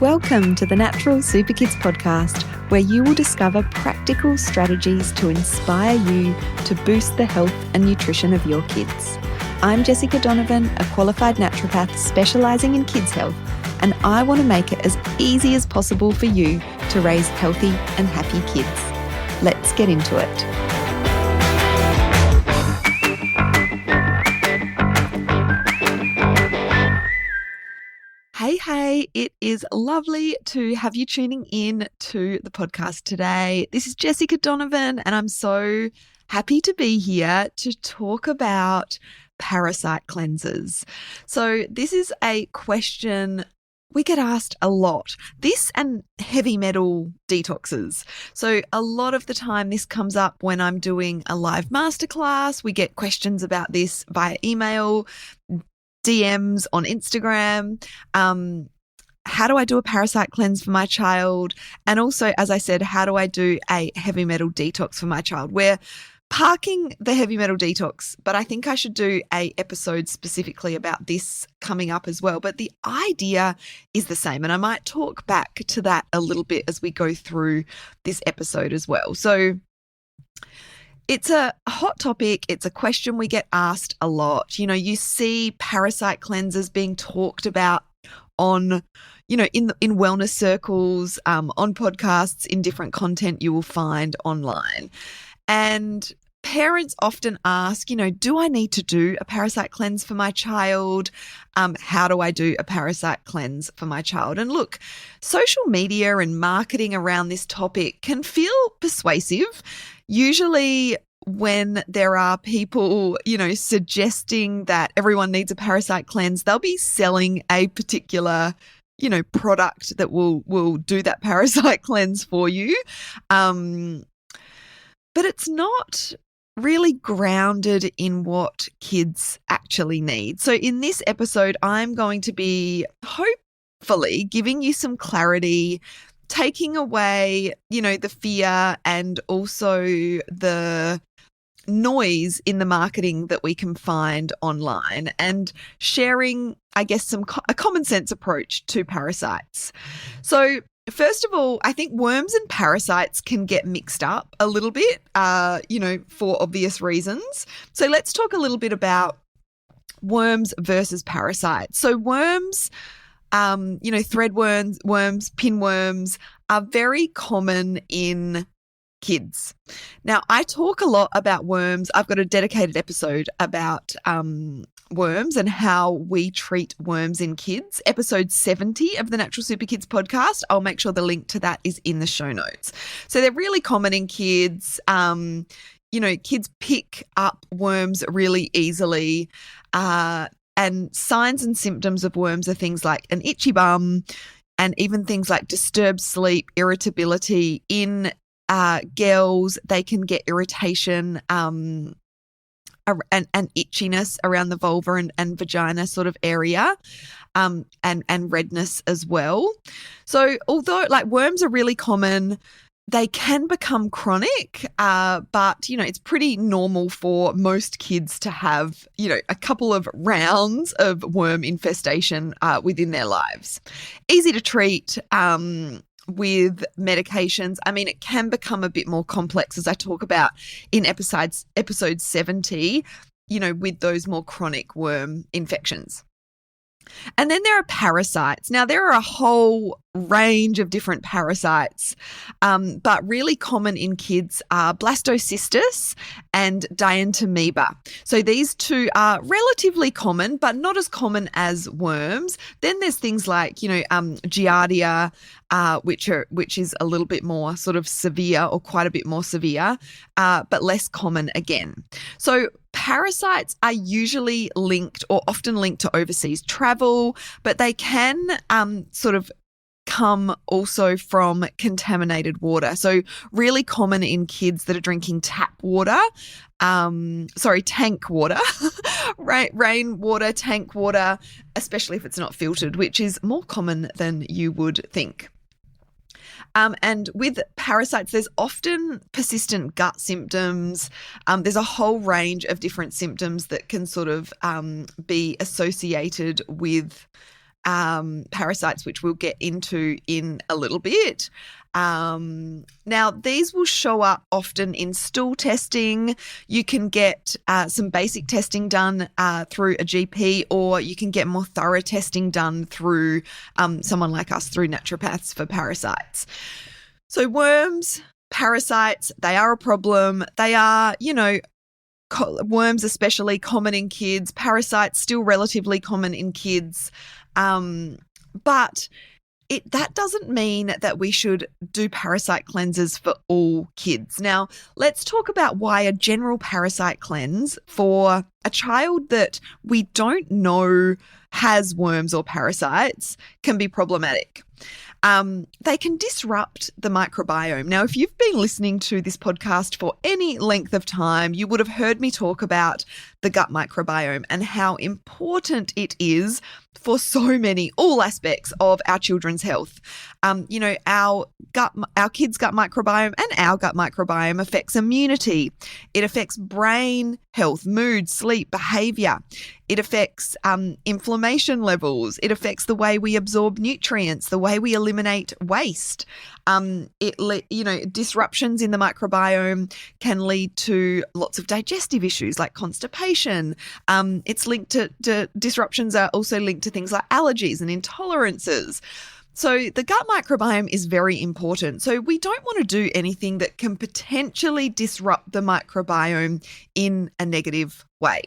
Welcome to the Natural Super Kids podcast, where you will discover practical strategies to inspire you to boost the health and nutrition of your kids. I'm Jessica Donovan, a qualified naturopath specialising in kids' health, and I want to make it as easy as possible for you to raise healthy and happy kids. Let's get into it. Hey, it is lovely to have you tuning in to the podcast today. This is Jessica Donovan, and I'm so happy to be here to talk about parasite cleansers. So this is a question we get asked a lot. This and heavy metal detoxes. So a lot of the time this comes up when I'm doing a live masterclass. We get questions about this via email, DMs on Instagram. How do I do a parasite cleanse for my child? And also, as I said, how do I do a heavy metal detox for my child? We're parking the heavy metal detox, but I think I should do a episode specifically about this coming up as well. But the idea is the same, and I might talk back to that a little bit as we go through this episode as well. So it's a hot topic. It's a question we get asked a lot. You know, you see parasite cleansers being talked about on, in wellness circles, on podcasts, in different content you will find online. And parents often ask, do I need to do a parasite cleanse for my child? How do I do a parasite cleanse for my child? And look, social media and marketing around this topic can feel persuasive. Usually when there are people, suggesting that everyone needs a parasite cleanse, they'll be selling a particular, product that will do that parasite cleanse for you. But it's not really grounded in what kids actually need. So in this episode, I'm going to be hopefully giving you some clarity, taking away, the fear and also the noise in the marketing that we can find online, and sharing, I guess, a common sense approach to parasites. So first of all, I think worms and parasites can get mixed up a little bit, for obvious reasons. So let's talk a little bit about worms versus parasites. So worms, threadworms, worms, pinworms are very common in kids. Now, I talk a lot about worms. I've got a dedicated episode about worms and how we treat worms in kids, episode 70 of the Natural Super Kids podcast. I'll make sure the link to that is in the show notes. So they're really common in kids. Kids pick up worms really easily. And signs and symptoms of worms are things like an itchy bum and even things like disturbed sleep, irritability. In girls, they can get irritation and itchiness around the vulva and vagina sort of area, and redness as well. So although worms are really common, they can become chronic, but, it's pretty normal for most kids to have, a couple of rounds of worm infestation within their lives. Easy to treat with medications. I mean, it can become a bit more complex, as I talk about in episode 70, with those more chronic worm infections. And then there are parasites. Now, there are a whole range of different parasites, but really common in kids are blastocystis and dientamoeba. So these two are relatively common, but not as common as worms. Then there's things like, Giardia, which is a little bit more sort of severe, or quite a bit more severe, but less common again. So parasites are usually linked, or often linked, to overseas travel, but they can sort of come also from contaminated water. So really common in kids that are drinking tank water, rainwater, tank water, especially if it's not filtered, which is more common than you would think. And with parasites, there's often persistent gut symptoms. There's a whole range of different symptoms that can sort of be associated with parasites, which we'll get into in a little bit. Now, these will show up often in stool testing. You can get some basic testing done through a GP, or you can get more thorough testing done through someone like us, through naturopaths, for parasites. So worms, parasites, they are a problem. They are, worms especially common in kids, parasites still relatively common in kids. But that doesn't mean that we should do parasite cleanses for all kids. Now, let's talk about why a general parasite cleanse for a child that we don't know has worms or parasites can be problematic. They can disrupt the microbiome. Now, if you've been listening to this podcast for any length of time, you would have heard me talk about the gut microbiome and how important it is for so many, all aspects of our children's health. Our kids' gut microbiome and our gut microbiome affects immunity. It affects brain health, mood, sleep, behavior. It affects inflammation levels. It affects the way we absorb nutrients, the way we eliminate waste. Disruptions in the microbiome can lead to lots of digestive issues like constipation. It's linked to disruptions are also linked to things like allergies and intolerances. So the gut microbiome is very important. So we don't want to do anything that can potentially disrupt the microbiome in a negative way.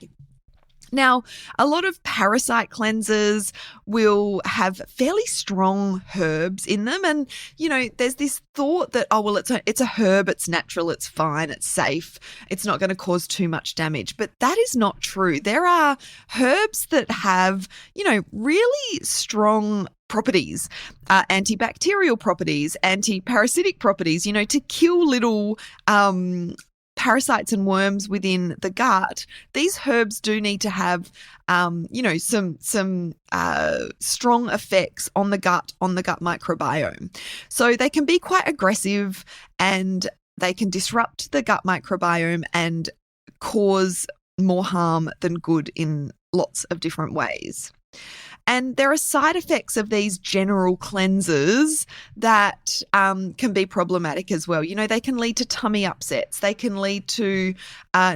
Now, a lot of parasite cleansers will have fairly strong herbs in them. And, there's this thought that, it's a herb, it's natural, it's fine, it's safe, it's not going to cause too much damage. But that is not true. There are herbs that have, really strong properties, antibacterial properties, anti-parasitic properties, to kill little parasites and worms within the gut. These herbs do need to have, some strong effects on the gut microbiome. So they can be quite aggressive, and they can disrupt the gut microbiome and cause more harm than good in lots of different ways. And there are side effects of these general cleansers that can be problematic as well. They can lead to tummy upsets. They can lead to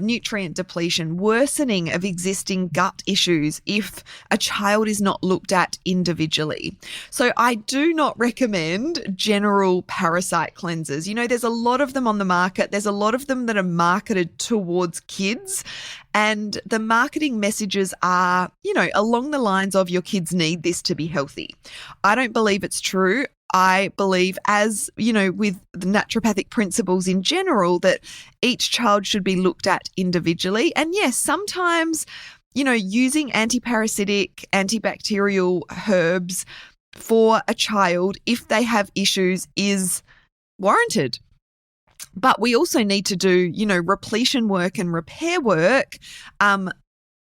nutrient depletion, worsening of existing gut issues if a child is not looked at individually. So I do not recommend general parasite cleansers. There's a lot of them on the market. There's a lot of them that are marketed towards kids. And the marketing messages are, along the lines of your kids need this to be healthy. I don't believe it's true. I believe, as, with the naturopathic principles in general, that each child should be looked at individually. And yes, sometimes, using anti-parasitic, antibacterial herbs for a child, if they have issues, is warranted. But we also need to do, repletion work and repair work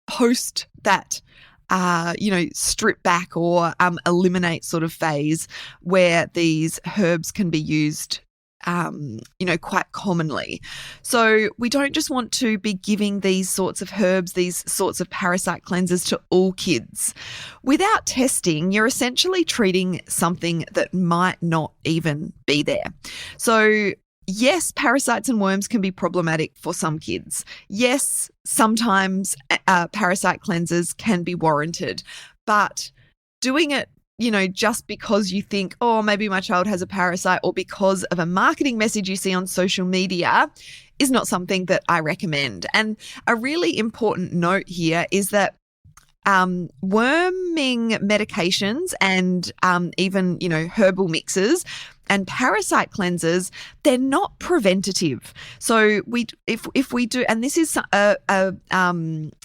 post that, strip back or eliminate sort of phase where these herbs can be used, quite commonly. So we don't just want to be giving these sorts of herbs, these sorts of parasite cleansers to all kids. Without testing, you're essentially treating something that might not even be there. So yes, parasites and worms can be problematic for some kids. Yes, sometimes parasite cleansers can be warranted, but doing it, just because you think, oh, maybe my child has a parasite, or because of a marketing message you see on social media, is not something that I recommend. And a really important note here is that worming medications and even, herbal mixes and parasite cleansers, they're not preventative. So if we do, and this is a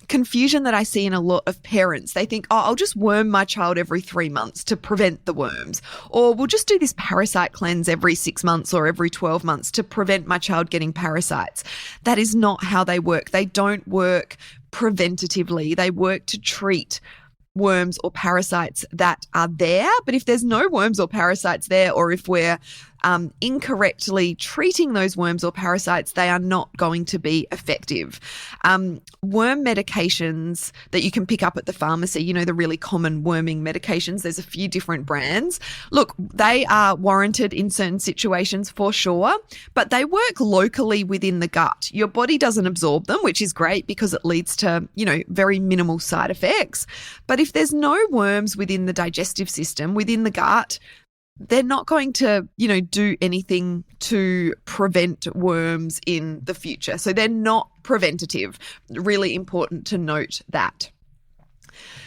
confusion that I see in a lot of parents. They think, oh, I'll just worm my child every 3 months to prevent the worms, or we'll just do this parasite cleanse every 6 months or every 12 months to prevent my child getting parasites. That is not how they work. They don't work preventatively. They work to treat worms or parasites that are there. But if there's no worms or parasites there, or if we're incorrectly treating those worms or parasites, they are not going to be effective. Worm medications that you can pick up at the pharmacy, the really common worming medications, there's a few different brands. Look, they are warranted in certain situations for sure, but they work locally within the gut. Your body doesn't absorb them, which is great because it leads to, very minimal side effects. But if there's no worms within the digestive system, within the gut, they're not going to, do anything to prevent worms in the future. So they're not preventative. Really important to note that.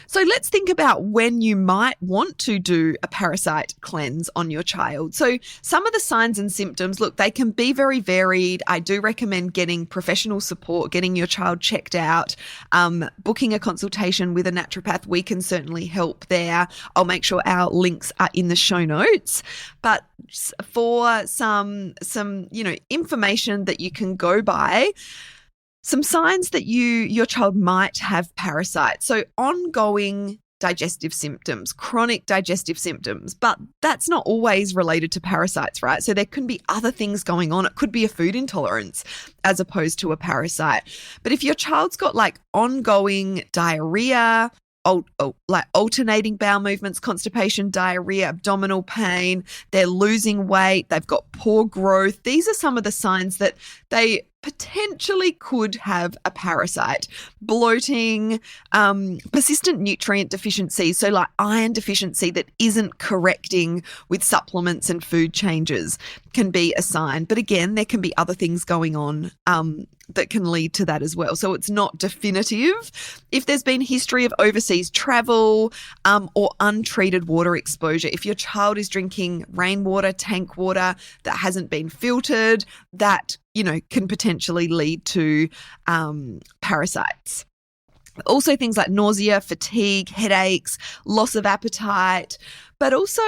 So let's think about when you might want to do a parasite cleanse on your child. So some of the signs and symptoms, look, they can be very varied. I do recommend getting professional support, getting your child checked out, booking a consultation with a naturopath. We can certainly help there. I'll make sure our links are in the show notes. But for some information that you can go by, some signs that your child might have parasites. So ongoing digestive symptoms, chronic digestive symptoms, but that's not always related to parasites, right? So there can be other things going on. It could be a food intolerance as opposed to a parasite. But if your child's got like ongoing diarrhea, like alternating bowel movements, constipation, diarrhea, abdominal pain, they're losing weight, they've got poor growth, these are some of the signs that they potentially could have a parasite. Bloating, persistent nutrient deficiency, so like iron deficiency that isn't correcting with supplements and food changes can be a sign. But again, there can be other things going on that can lead to that as well. So it's not definitive. If there's been history of overseas travel or untreated water exposure, if your child is drinking rainwater, tank water that hasn't been filtered, that can potentially lead to parasites. Also things like nausea, fatigue, headaches, loss of appetite, but also,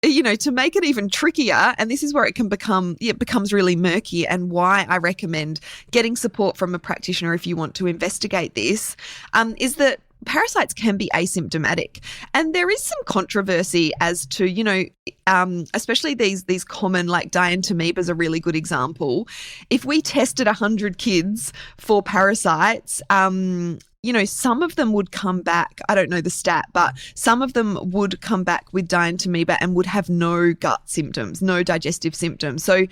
to make it even trickier, and this is where it becomes really murky, and why I recommend getting support from a practitioner if you want to investigate this, is that parasites can be asymptomatic. And there is some controversy as to, especially these common, like dientamoeba is a really good example. If we tested 100 kids for parasites, some of them would come back. I don't know the stat, but some of them would come back with dientamoeba and would have no gut symptoms, no digestive symptoms. So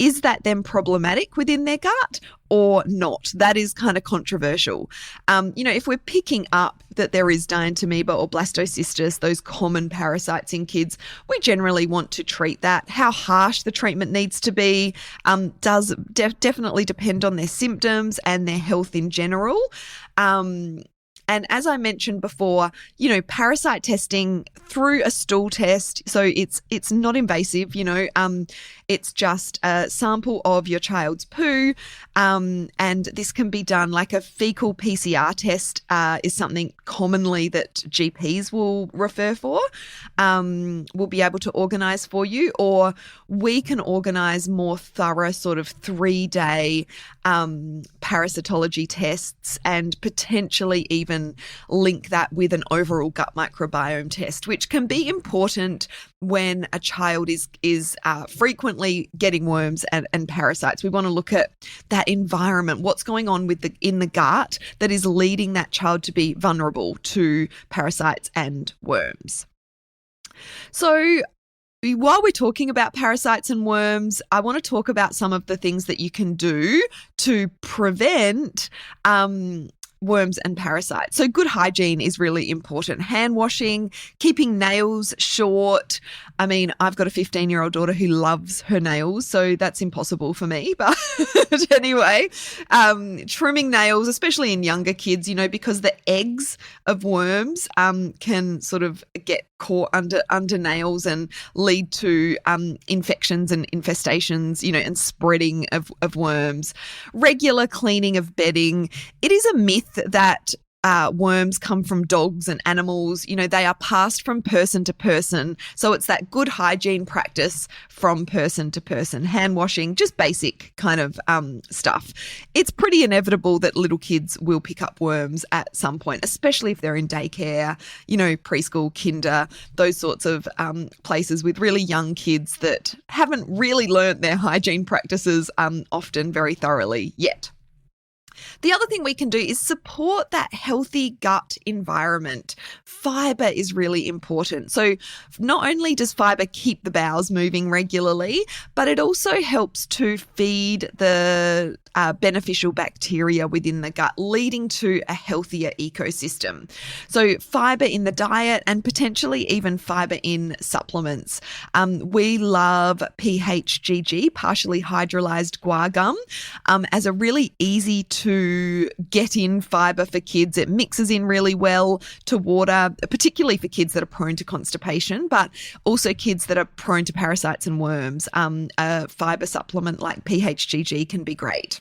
is that then problematic within their gut or not? That is kind of controversial. If we're picking up that there is dientamoeba or blastocystis, those common parasites in kids, we generally want to treat that. How harsh the treatment needs to be does definitely depend on their symptoms and their health in general. And as I mentioned before, parasite testing through a stool test, so it's not invasive, it's just a sample of your child's poo, and this can be done like a fecal PCR test is something commonly that GPs will refer for, will be able to organise for you, or we can organise more thorough sort of 3-day parasitology tests and potentially even link that with an overall gut microbiome test, which can be important when a child is frequently getting worms and parasites. We want to look at that environment, what's going on in the gut that is leading that child to be vulnerable to parasites and worms. So while we're talking about parasites and worms, I want to talk about some of the things that you can do to prevent worms and parasites. So good hygiene is really important. Hand washing, keeping nails short. I mean, I've got a 15-year-old daughter who loves her nails, so that's impossible for me. But anyway, trimming nails, especially in younger kids, because the eggs of worms can sort of get caught under nails and lead to infections and infestations, and spreading of worms. Regular cleaning of bedding. It is a myth that worms come from dogs and animals. They are passed from person to person. So it's that good hygiene practice from person to person, hand washing, just basic kind of stuff. It's pretty inevitable that little kids will pick up worms at some point, especially if they're in daycare, preschool, kinder, those sorts of places with really young kids that haven't really learnt their hygiene practices often very thoroughly yet. The other thing we can do is support that healthy gut environment. Fibre is really important. So not only does fibre keep the bowels moving regularly, but it also helps to feed the beneficial bacteria within the gut, leading to a healthier ecosystem. So fibre in the diet and potentially even fibre in supplements. We love PHGG, partially hydrolyzed guar gum, as a really easy to get in fibre for kids. It mixes in really well to water, particularly for kids that are prone to constipation, but also kids that are prone to parasites and worms. A fibre supplement like PHGG can be great.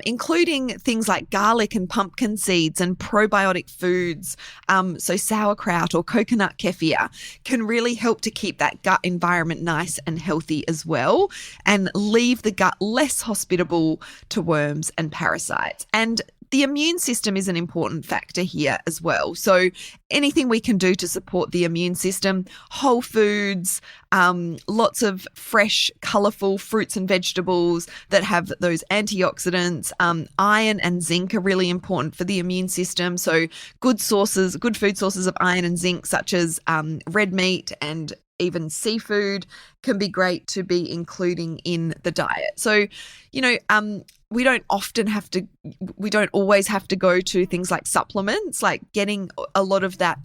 Including things like garlic and pumpkin seeds and probiotic foods, so sauerkraut or coconut kefir, can really help to keep that gut environment nice and healthy as well, and leave the gut less hospitable to worms and parasites. And the immune system is an important factor here as well. So anything we can do to support the immune system, whole foods, lots of fresh, colourful fruits and vegetables that have those antioxidants, iron and zinc are really important for the immune system. So good food sources of iron and zinc, such as red meat and even seafood, can be great to be including in the diet. So, we don't always have to go to things like supplements, like getting a lot of that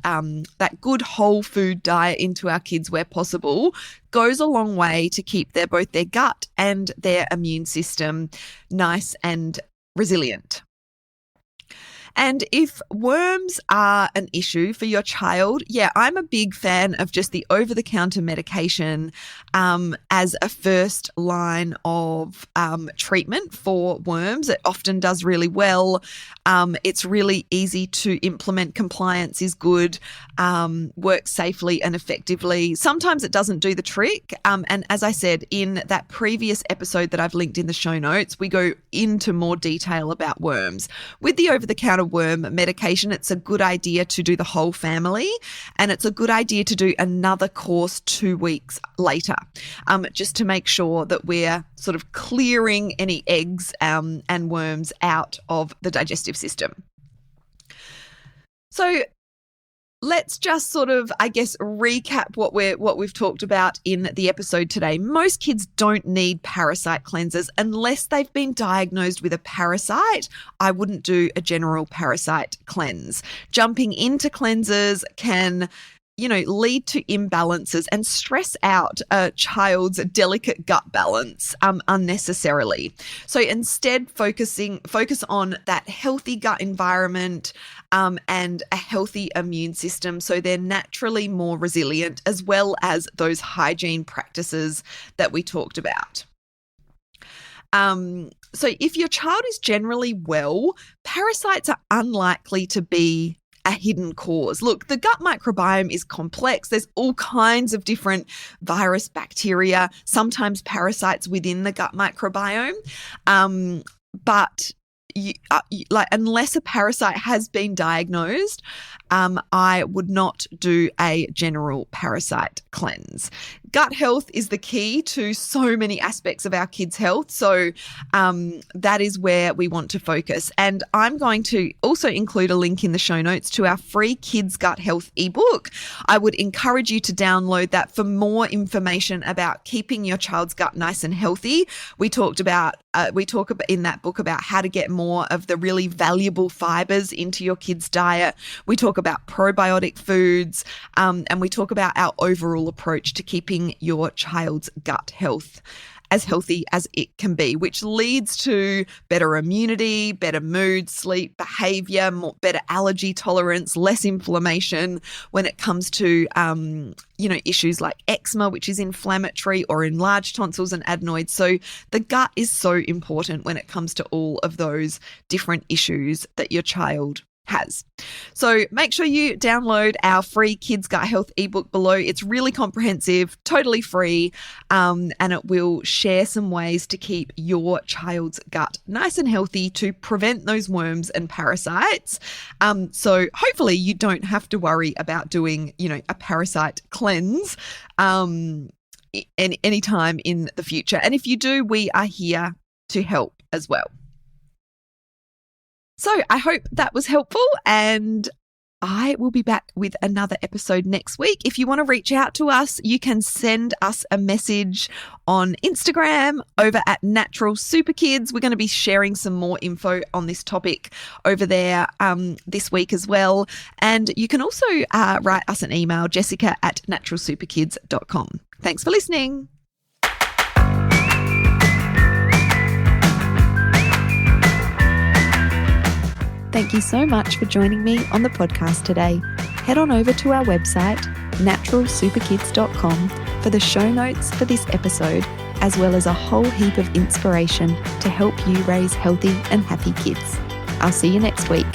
good whole food diet into our kids where possible goes a long way to keep both their gut and their immune system nice and resilient. And if worms are an issue for your child, I'm a big fan of just the over-the-counter medication as a first line of treatment for worms. It often does really well. It's really easy to implement. Compliance is good, works safely and effectively. Sometimes it doesn't do the trick. And as I said in that previous episode that I've linked in the show notes, we go into more detail about worms. With the over-the-counter worm medication, it's a good idea to do the whole family, and it's a good idea to do another course 2 weeks later, just to make sure that we're sort of clearing any eggs and worms out of the digestive system. So let's just sort of, recap what we've talked about in the episode today. Most kids don't need parasite cleansers unless they've been diagnosed with a parasite. I wouldn't do a general parasite cleanse. Jumping into cleansers can lead to imbalances and stress out a child's delicate gut balance unnecessarily. So instead, focus on that healthy gut environment and a healthy immune system, so they're naturally more resilient, as well as those hygiene practices that we talked about. So if your child is generally well, parasites are unlikely to be a hidden cause. Look, the gut microbiome is complex. There's all kinds of different virus, bacteria, sometimes parasites within the gut microbiome. But unless a parasite has been diagnosed, I would not do a general parasite cleanse. Gut health is the key to so many aspects of our kids' health. So that is where we want to focus. And I'm going to also include a link in the show notes to our free Kids Gut Health ebook. I would encourage you to download that for more information about keeping your child's gut nice and healthy. We talk about in that book about how to get more of the really valuable fibers into your kids' diet. We talk about probiotic foods, and we talk about our overall approach to keeping your child's gut health. as healthy as it can be, which leads to better immunity, better mood, sleep, behavior, better allergy tolerance, less inflammation when it comes to, issues like eczema, which is inflammatory, or enlarged tonsils and adenoids. So the gut is so important when it comes to all of those different issues that your child has. So make sure you download our free Kids Gut Health ebook below. It's really comprehensive, totally free, and it will share some ways to keep your child's gut nice and healthy to prevent those worms and parasites. So hopefully you don't have to worry about doing, a parasite cleanse anytime in the future. And if you do, we are here to help as well. So I hope that was helpful, and I will be back with another episode next week. If you want to reach out to us, you can send us a message on Instagram over at Natural Super Kids. We're going to be sharing some more info on this topic over there this week as well. And you can also write us an email, jessica@naturalsuperkids.com. Thanks for listening. Thank you so much for joining me on the podcast today. Head on over to our website, naturalsuperkids.com, for the show notes for this episode, as well as a whole heap of inspiration to help you raise healthy and happy kids. I'll see you next week.